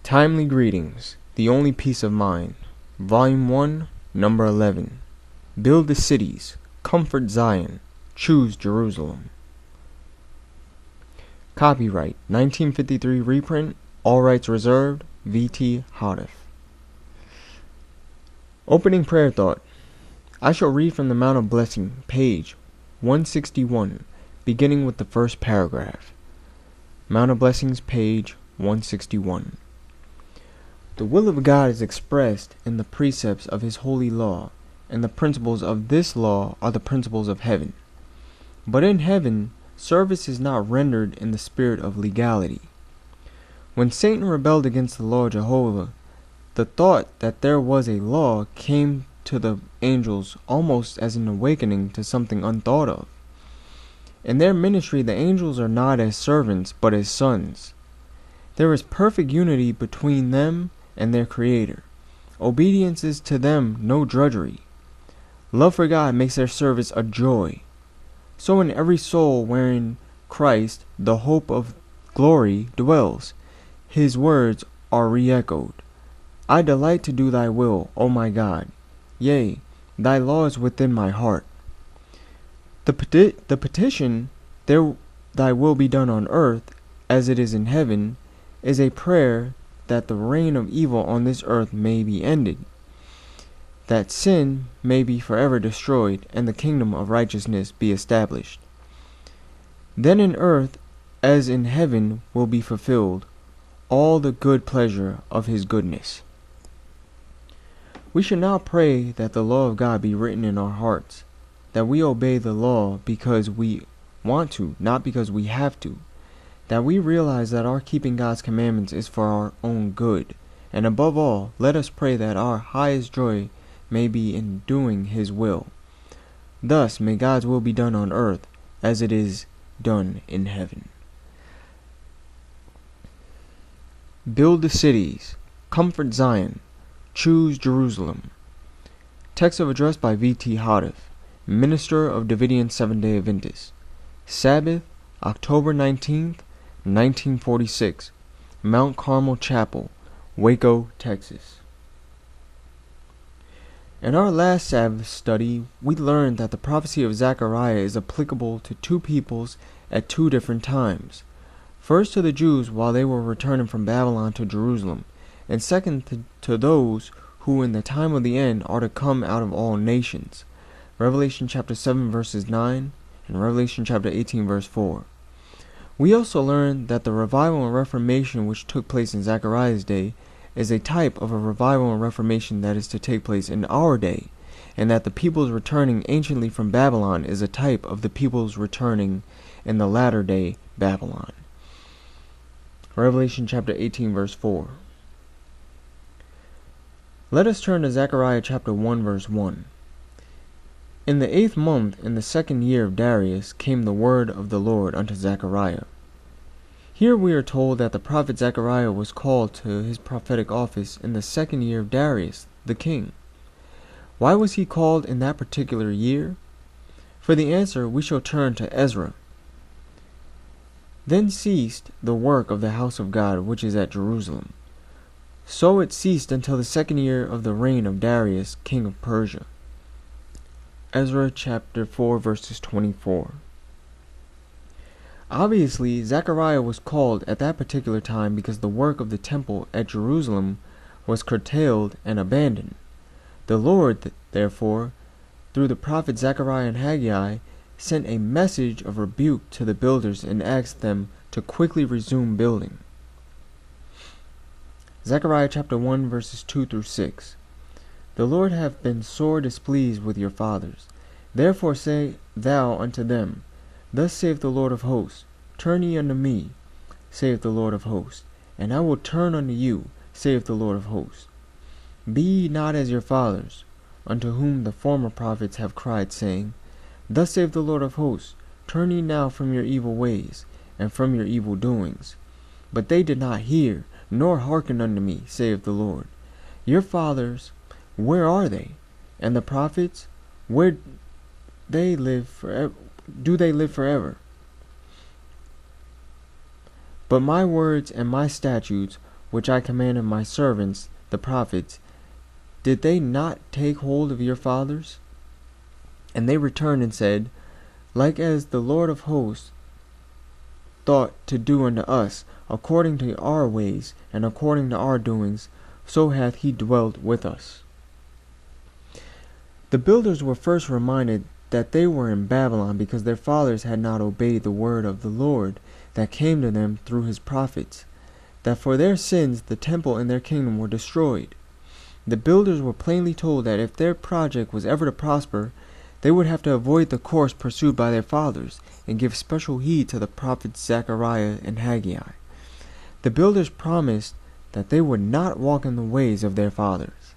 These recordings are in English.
Timely Greetings, The Only Peace of Mind, Volume 1, Number 11. Build the cities, comfort Zion, choose Jerusalem. Copyright 1953 reprint, all rights reserved, V.T. Houteff. Opening prayer thought. I shall read from the Mount of Blessing, page 161, beginning with the first paragraph. Mount of Blessings, page 161. The will of God is expressed in the precepts of His holy law, and the principles of this law are the principles of heaven. But in heaven, service is not rendered in the spirit of legality. When Satan rebelled against the law of Jehovah, the thought that there was a law came to the angels almost as an awakening to something unthought of. In their ministry, the angels are not as servants, but as sons. There is perfect unity between them and their Creator. Obedience is to them no drudgery. Love for God makes their service a joy. So in every soul wherein Christ, the hope of glory, dwells, His words are re-echoed. I delight to do thy will, O my God. Yea, thy law is within my heart. The petition, thy will be done on earth, as it is in heaven, is a prayer that the reign of evil on this earth may be ended, that sin may be forever destroyed, and the kingdom of righteousness be established. Then in earth, as in heaven, will be fulfilled all the good pleasure of His goodness. We should now pray that the law of God be written in our hearts, that we obey the law because we want to, not because we have to, that we realize that our keeping God's commandments is for our own good, and above all, let us pray that our highest joy may be in doing His will. Thus may God's will be done on earth as it is done in heaven. Build the cities, comfort Zion, choose Jerusalem. Text of address by V.T. Houteff, Minister of Davidian Seventh-day Adventist. Sabbath, October 19th, 1946, Mount Carmel Chapel, Waco, Texas. In our last Sabbath study, we learned that the prophecy of Zechariah is applicable to two peoples at two different times. First to the Jews while they were returning from Babylon to Jerusalem, and second to those who in the time of the end are to come out of all nations. Revelation chapter 7 verses 9 and Revelation chapter 18 verse 4. We also learned that the revival and reformation which took place in Zechariah's day is a type of a revival and reformation that is to take place in our day, and that the peoples returning anciently from Babylon is a type of the peoples returning in the latter day Babylon. Revelation chapter 18 verse 4. Let us turn to Zechariah chapter 1 verse 1. In the 8th month, in the 2nd year of Darius, came the word of the Lord unto Zechariah. Here we are told that the prophet Zechariah was called to his prophetic office in the 2nd year of Darius, the king. Why was he called in that particular year? For the answer, we shall turn to Ezra. Then ceased the work of the house of God which is at Jerusalem. So it ceased until the 2nd year of the reign of Darius, king of Persia. Ezra chapter 4 verses 24. Obviously, Zechariah was called at that particular time because the work of the temple at Jerusalem was curtailed and abandoned. The Lord, therefore, through the prophets Zechariah and Haggai, sent a message of rebuke to the builders and asked them to quickly resume building. Zechariah chapter 1 verses 2 through 6. The Lord hath been sore displeased with your fathers. Therefore say thou unto them, Thus saith the Lord of hosts, Turn ye unto me, saith the Lord of hosts, and I will turn unto you, saith the Lord of hosts. Be ye not as your fathers, unto whom the former prophets have cried, saying, Thus saith the Lord of hosts, Turn ye now from your evil ways, and from your evil doings. But they did not hear, nor hearken unto me, saith the Lord. Your fathers, where are they? And the prophets, where they live forever? Do they live forever? But my words and my statutes which I commanded my servants, the prophets, did they not take hold of your fathers? And they returned and said, Like as the Lord of hosts thought to do unto us, according to our ways, and according to our doings, so hath he dwelt with us. The builders were first reminded that they were in Babylon because their fathers had not obeyed the word of the Lord that came to them through his prophets, that for their sins the temple and their kingdom were destroyed. The builders were plainly told that if their project was ever to prosper, they would have to avoid the course pursued by their fathers and give special heed to the prophets Zechariah and Haggai. The builders promised that they would not walk in the ways of their fathers.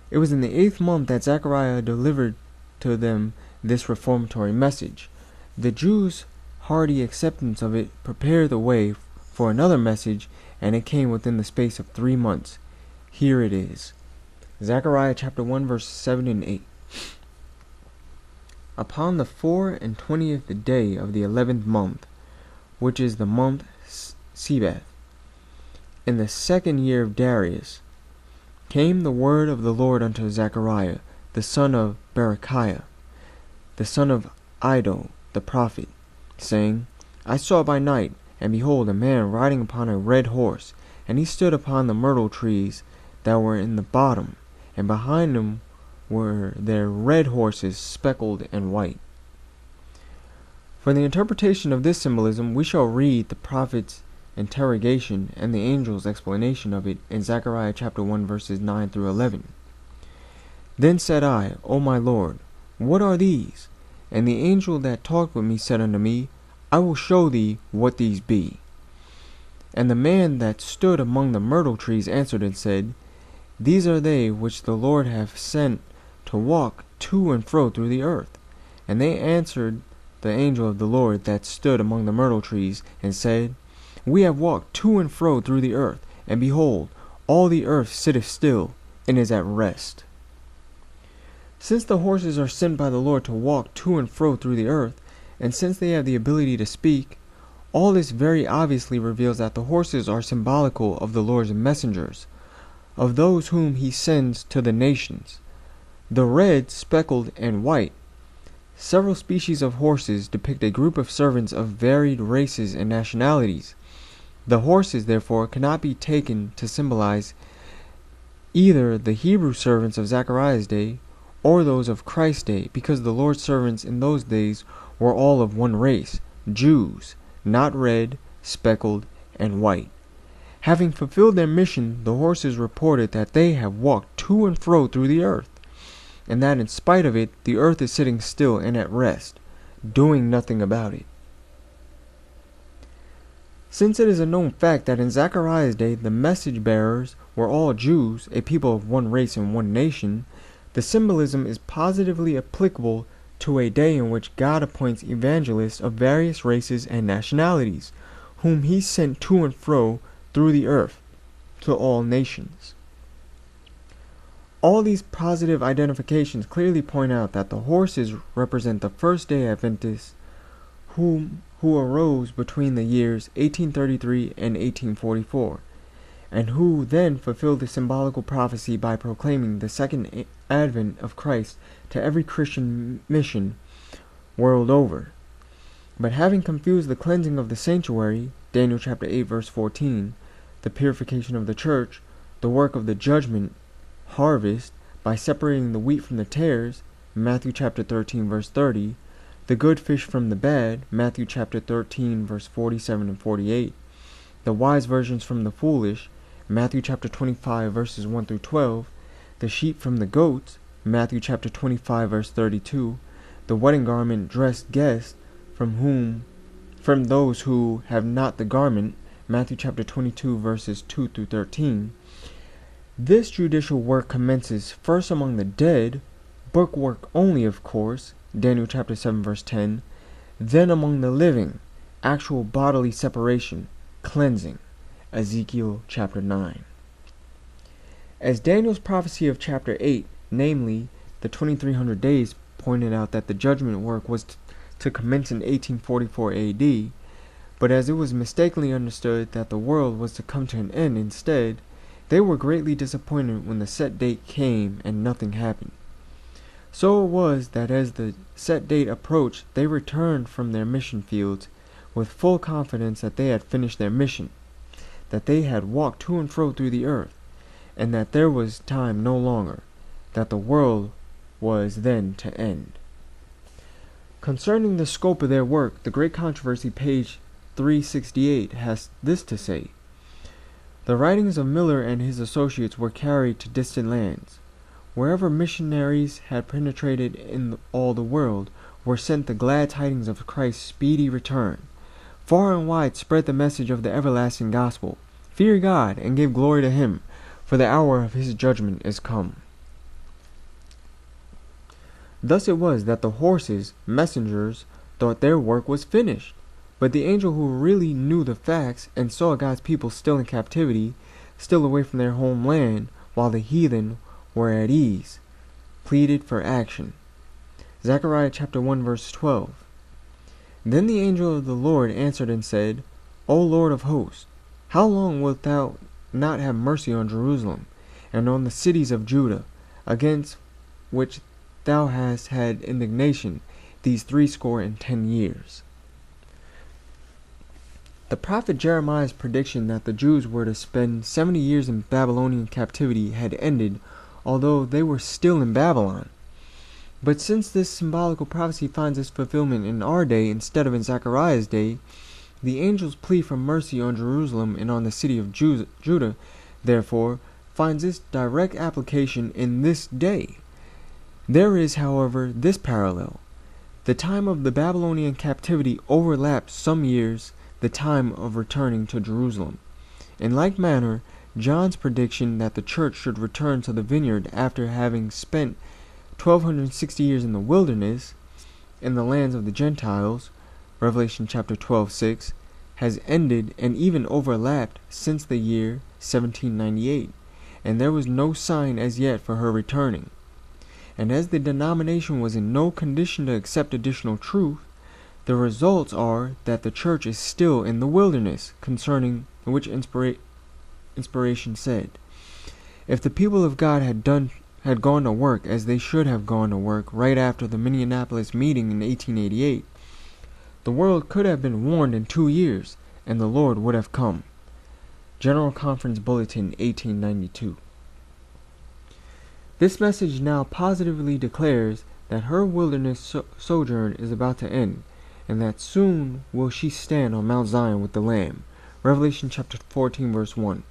It was in the 8th month that Zechariah delivered to them this reformatory message. The Jews' hearty acceptance of it prepared the way for another message, and it came within the space of 3 months. Here it is. Zechariah chapter 1 verses 7 and 8. Upon the 24th day of the 11th month, which is the month Sebeth, in the 2nd year of Darius, came the word of the Lord unto Zechariah, the son of Berechiah, the son of Iddo, the prophet, saying, I saw by night, and behold, a man riding upon a red horse, and he stood upon the myrtle trees that were in the bottom, and behind him were their red horses speckled and white. For the interpretation of this symbolism, we shall read the prophet's interrogation and the angel's explanation of it in Zechariah chapter 1 verses 9 through 11. Then said I, O my Lord, what are these? And the angel that talked with me said unto me, I will show thee what these be. And the man that stood among the myrtle trees answered and said, These are they which the Lord hath sent to walk to and fro through the earth. And they answered the angel of the Lord that stood among the myrtle trees, and said, We have walked to and fro through the earth, and behold, all the earth sitteth still, and is at rest. Since the horses are sent by the Lord to walk to and fro through the earth, and since they have the ability to speak, all this very obviously reveals that the horses are symbolical of the Lord's messengers, of those whom he sends to the nations. The red, speckled, and white, several species of horses, depict a group of servants of varied races and nationalities. The horses, therefore, cannot be taken to symbolize either the Hebrew servants of Zechariah's day or those of Christ's day, because the Lord's servants in those days were all of one race, Jews, not red, speckled, and white. Having fulfilled their mission, the horses reported that they have walked to and fro through the earth, and that in spite of it, the earth is sitting still and at rest, doing nothing about it. Since it is a known fact that in Zechariah's day the message bearers were all Jews, a people of one race and one nation, the symbolism is positively applicable to a day in which God appoints evangelists of various races and nationalities, whom he sent to and fro through the earth to all nations. All these positive identifications clearly point out that the horses represent the first-day Adventists who arose between the years 1833 and 1844, and who then fulfilled the symbolical prophecy by proclaiming the second advent of Christ to every Christian mission world over. But having confused the cleansing of the sanctuary, Daniel chapter 8 verse 14, the purification of the church, the work of the judgment, harvest, by separating the wheat from the tares, Matthew chapter 13 verse 30, the good fish from the bad, Matthew chapter 13 verse 47 and 48, the wise virgins from the foolish, Matthew chapter 25 verses 1 through 12, the sheep from the goats, Matthew chapter 25 verse 32, the wedding garment dressed guests from those who have not the garment, Matthew chapter 22 verses 2 through 13. This judicial work commences first among the dead, book work only of course, Daniel chapter 7 verse 10, then among the living, actual bodily separation, cleansing, Ezekiel chapter 9. As Daniel's prophecy of chapter 8, namely the 2300 days, pointed out that the judgment work was to commence in 1844 AD, But as it was mistakenly understood that the world was to come to an end instead, they were greatly disappointed when the set date came and nothing happened. So it was that as the set date approached, they returned from their mission fields with full confidence that they had finished their mission, that they had walked to and fro through the earth, and that there was time no longer, that the world was then to end. Concerning the scope of their work, the Great Controversy, page 368, has this to say: The writings of Miller and his associates were carried to distant lands. Wherever missionaries had penetrated in all the world, were sent the glad tidings of Christ's speedy return. Far and wide spread the message of the everlasting gospel. Fear God, and give glory to him, for the hour of his judgment is come. Thus it was that the horses, messengers, thought their work was finished. But the angel who really knew the facts and saw God's people still in captivity, still away from their homeland, while the heathen were at ease, pleaded for action. Zechariah chapter 1 verse 12. Then the angel of the Lord answered and said, O Lord of hosts, how long wilt thou not have mercy on Jerusalem, and on the cities of Judah, against which thou hast had indignation these 60 years? The prophet Jeremiah's prediction that the Jews were to spend 70 years in Babylonian captivity had ended, although they were still in Babylon. But since this symbolical prophecy finds its fulfillment in our day instead of in Zechariah's day, the angel's plea for mercy on Jerusalem and on the city of Judah, therefore, finds its direct application in this day. There is, however, this parallel. The time of the Babylonian captivity overlapped some years the time of returning to Jerusalem. In like manner, John's prediction that the church should return to the vineyard after having spent 1260 years in the wilderness, in the lands of the Gentiles, Revelation chapter 12:6, has ended and even overlapped since the year 1798, and there was no sign as yet for her returning. And as the denomination was in no condition to accept additional truth, the results are that the church is still in the wilderness, concerning which inspiration said, if the people of God had gone to work as they should have gone to work right after the Minneapolis meeting in 1888, the world could have been warned in 2 years, and the Lord would have come. General Conference Bulletin, 1892. This message now positively declares that her wilderness sojourn is about to end, and that soon will she stand on Mount Zion with the Lamb. Revelation chapter 14 verse 1.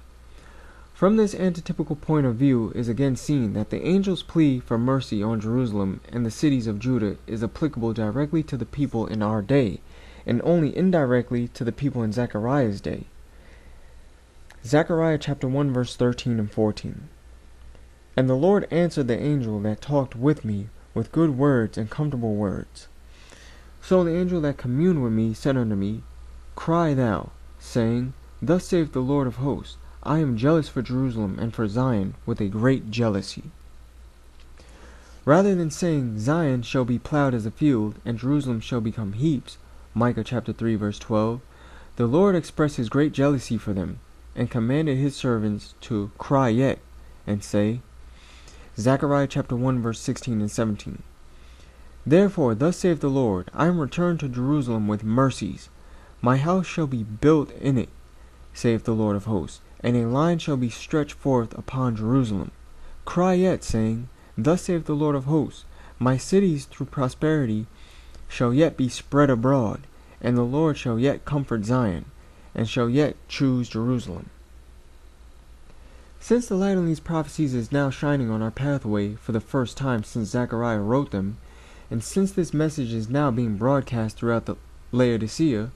From this antitypical point of view is again seen that the angel's plea for mercy on Jerusalem and the cities of Judah is applicable directly to the people in our day, and only indirectly to the people in Zechariah's day. Zechariah chapter 1 verse 13 and 14. And the Lord answered the angel that talked with me with good words and comfortable words. So the angel that communed with me said unto me, Cry thou, saying, Thus saith the Lord of hosts, I am jealous for Jerusalem and for Zion with a great jealousy. Rather than saying, Zion shall be plowed as a field, and Jerusalem shall become heaps, Micah chapter 3 verse 12, the Lord expressed his great jealousy for them, and commanded his servants to cry yet, and say, Zechariah chapter 1 verse 16 and 17. Therefore, thus saith the Lord, I am returned to Jerusalem with mercies. My house shall be built in it, saith the Lord of hosts, and a line shall be stretched forth upon Jerusalem. Cry yet, saying, Thus saith the Lord of hosts, My cities through prosperity shall yet be spread abroad, and the Lord shall yet comfort Zion, and shall yet choose Jerusalem. Since the light on these prophecies is now shining on our pathway for the first time since Zechariah wrote them, and since this message is now being broadcast throughout the Laodicea,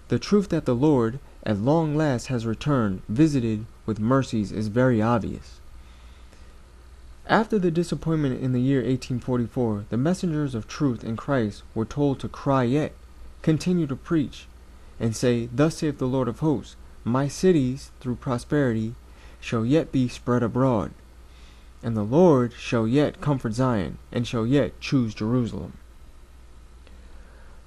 the truth that the Lord, at long last, has returned, visited with mercies, is very obvious. After the disappointment in the year 1844, the messengers of truth in Christ were told to cry yet, continue to preach, and say, Thus saith the Lord of hosts, My cities, through prosperity, shall yet be spread abroad, and the Lord shall yet comfort Zion, and shall yet choose Jerusalem.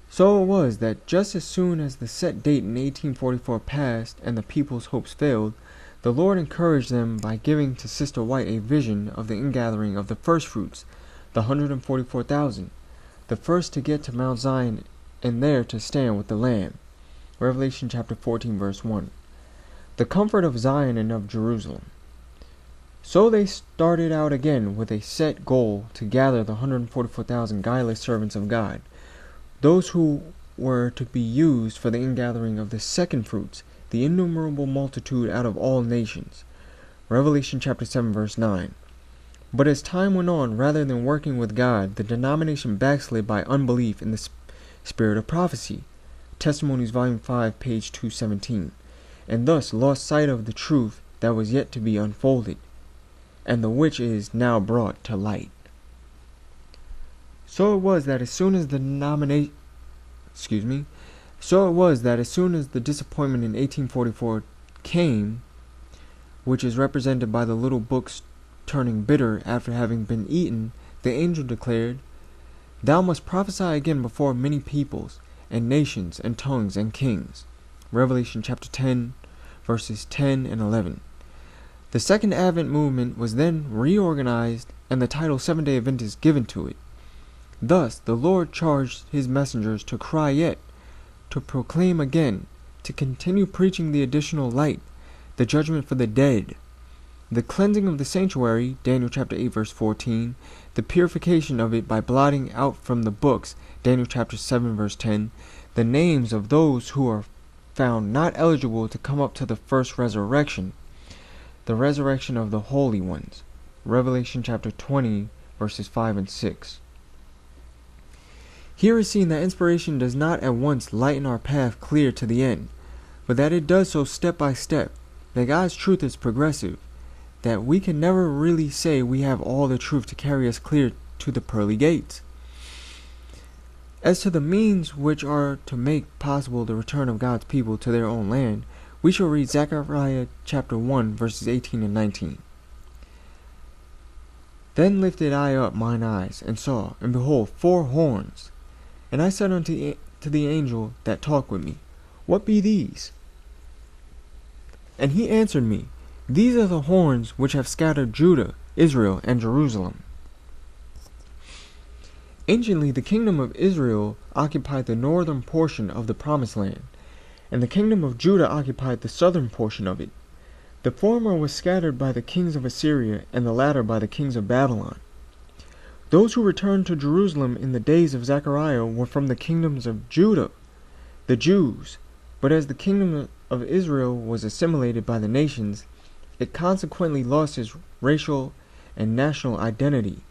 So it was that just as soon as the set date in 1844 passed and the people's hopes failed, the Lord encouraged them by giving to Sister White a vision of the ingathering of the first fruits, the 144,000, the first to get to Mount Zion and there to stand with the Lamb. Revelation chapter 14 verse 1. The comfort of Zion and of Jerusalem. So they started out again with a set goal to gather the 144,000 guileless servants of God, those who were to be used for the ingathering of the second fruits, the innumerable multitude out of all nations. Revelation chapter 7 verse 9. But as time went on, rather than working with God, the denomination backslid by unbelief in the spirit of prophecy. Testimonies volume 5 page 217. And thus lost sight of the truth that was yet to be unfolded, and the which is now brought to light. So it was that as soon as the disappointment in 1844 came, which is represented by the little books turning bitter after having been eaten, the angel declared, "Thou must prophesy again before many peoples, and nations, and tongues, and kings." Revelation chapter 10, verses 10 and 11. The Second Advent movement was then reorganized, and the title Seventh-day Adventist given to it. Thus the Lord charged his messengers to cry yet, to proclaim again, to continue preaching the additional light, the judgment for the dead, the cleansing of the sanctuary, Daniel chapter 8 verse 14, the purification of it by blotting out from the books, Daniel chapter 7 verse 10, the names of those who are found not eligible to come up to the first resurrection, the resurrection of the holy ones, Revelation chapter 20 verses 5 and 6. Here is seen that inspiration does not at once lighten our path clear to the end, but that it does so step by step, that God's truth is progressive, that we can never really say we have all the truth to carry us clear to the pearly gates. As to the means which are to make possible the return of God's people to their own land, we shall read Zechariah chapter 1 verses 18 and 19. Then lifted I up mine eyes, and saw, and behold, 4 horns. And I said unto the angel that talked with me, What be these? And he answered me, These are the horns which have scattered Judah, Israel, and Jerusalem. Anciently, the kingdom of Israel occupied the northern portion of the Promised Land, and the kingdom of Judah occupied the southern portion of it. The former was scattered by the kings of Assyria, and the latter by the kings of Babylon. Those who returned to Jerusalem in the days of Zechariah were from the kingdoms of Judah, the Jews, but as the kingdom of Israel was assimilated by the nations, it consequently lost its racial and national identity.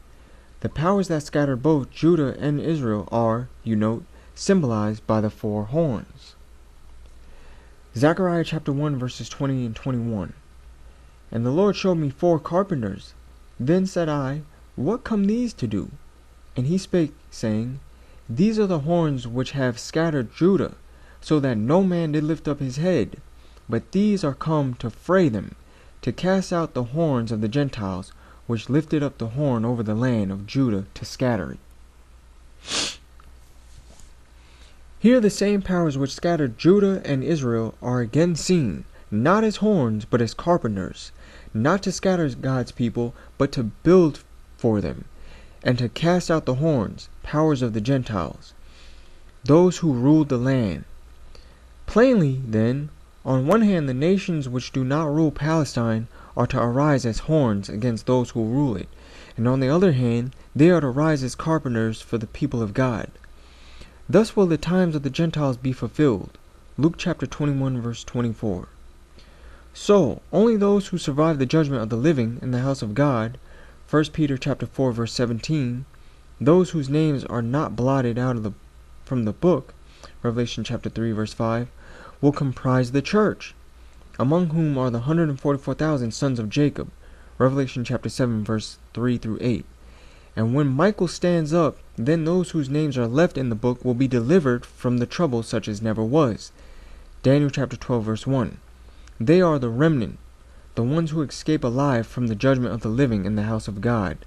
The powers that scattered both Judah and Israel are, you note, symbolized by the 4 horns. Zechariah chapter 1 verses 20 and 21. And the Lord showed me 4 carpenters. Then said I, What come these to do? And he spake, saying, These are the horns which have scattered Judah, so that no man did lift up his head. But these are come to fray them, to cast out the horns of the Gentiles, which lifted up the horn over the land of Judah to scatter it. Here the same powers which scattered Judah and Israel are again seen, not as horns, but as carpenters, not to scatter God's people, but to build for them, and to cast out the horns, powers of the Gentiles, those who ruled the land. Plainly, then, on one hand the nations which do not rule Palestine are to arise as horns against those who rule it, and on the other hand they are to rise as carpenters for the people of God. Thus will the times of the Gentiles be fulfilled. Luke chapter 21 verse 24. So, only those who survive the judgment of the living in the house of God, 1 Peter chapter 4 verse 17, those whose names are not blotted out from the book, Revelation chapter 3 verse 5, will comprise the church, among whom are the 144,000 sons of Jacob, Revelation chapter 7 verse 3 through 8. And when Michael stands up, then those whose names are left in the book will be delivered from the trouble such as never was, Daniel chapter 12 verse 1. They are the remnant, the ones who escape alive from the judgment of the living in the house of God.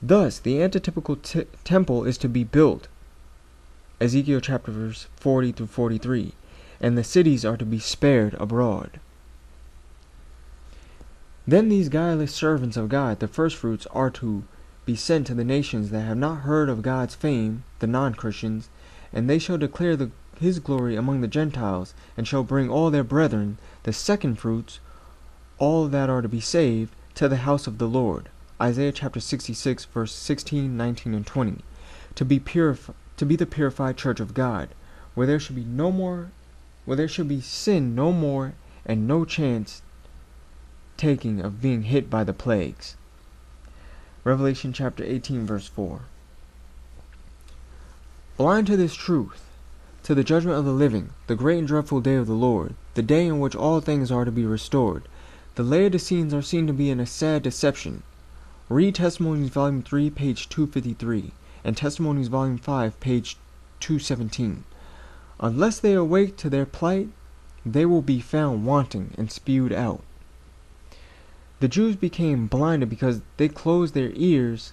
Thus, the antitypical temple is to be built. Ezekiel chapter verse 40 through 43. And the cities are to be spared abroad. Then these guileless servants of God, the firstfruits, are to be sent to the nations that have not heard of God's fame, the non-Christians, and they shall declare his glory among the Gentiles, and shall bring all their brethren, the second fruits, all that are to be saved, to the house of the Lord. Isaiah chapter 66, verse 16, 19, and 20. To be the purified church of God, where there should be sin no more, and no chance taking of being hit by the plagues. Revelation chapter 18, verse 4. Blind to this truth, to the judgment of the living, the great and dreadful day of the Lord, the day in which all things are to be restored, the Laodiceans are seen to be in a sad deception. Read Testimonies Volume 3, page 253, and Testimonies Volume 5, page 217. Unless they awake to their plight, they will be found wanting and spewed out. The Jews became blinded because they closed their ears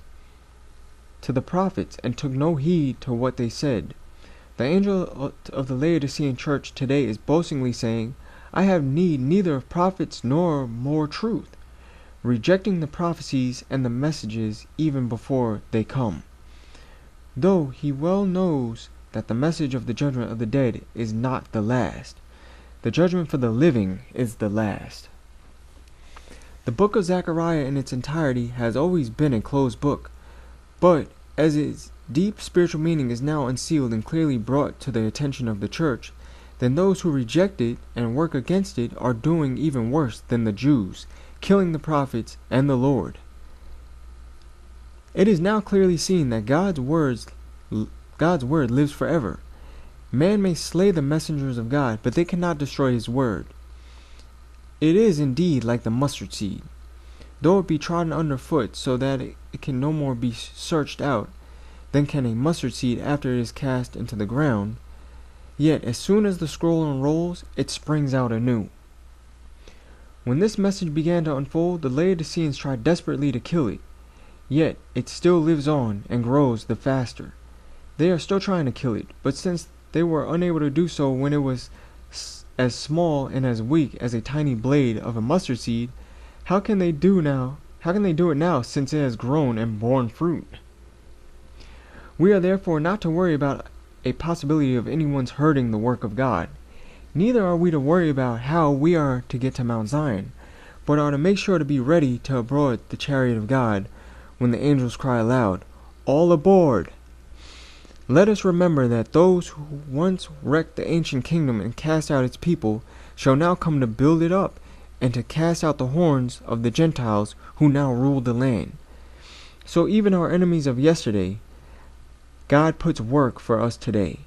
to the prophets and took no heed to what they said. The angel of the Laodicean church today is boastingly saying, I have need neither of prophets nor more truth, rejecting the prophecies and the messages even before they come. Though he well knows that the message of the judgment of the dead is not the last. The judgment for the living is the last. The book of Zechariah in its entirety has always been a closed book, but as its deep spiritual meaning is now unsealed and clearly brought to the attention of the church, then those who reject it and work against it are doing even worse than the Jews, killing the prophets and the Lord. It is now clearly seen that God's word lives forever. Man may slay the messengers of God, but they cannot destroy his word. It is indeed like the mustard seed. Though it be trodden underfoot so that it can no more be searched out than can a mustard seed after it is cast into the ground, yet as soon as the scroll unrolls, it springs out anew. When this message began to unfold, the Laodiceans tried desperately to kill it, yet it still lives on and grows the faster. They are still trying to kill it, but since they were unable to do so when it was as small and as weak as a tiny blade of a mustard seed, how can they do it now since it has grown and borne fruit? We are therefore not to worry about a possibility of anyone's hurting the work of God. Neither are we to worry about how we are to get to Mount Zion, but are to make sure to be ready to board the chariot of God when the angels cry aloud, All aboard! Let us remember that those who once wrecked the ancient kingdom and cast out its people shall now come to build it up and to cast out the horns of the Gentiles who now rule the land. So even our enemies of yesterday, God puts work for us today.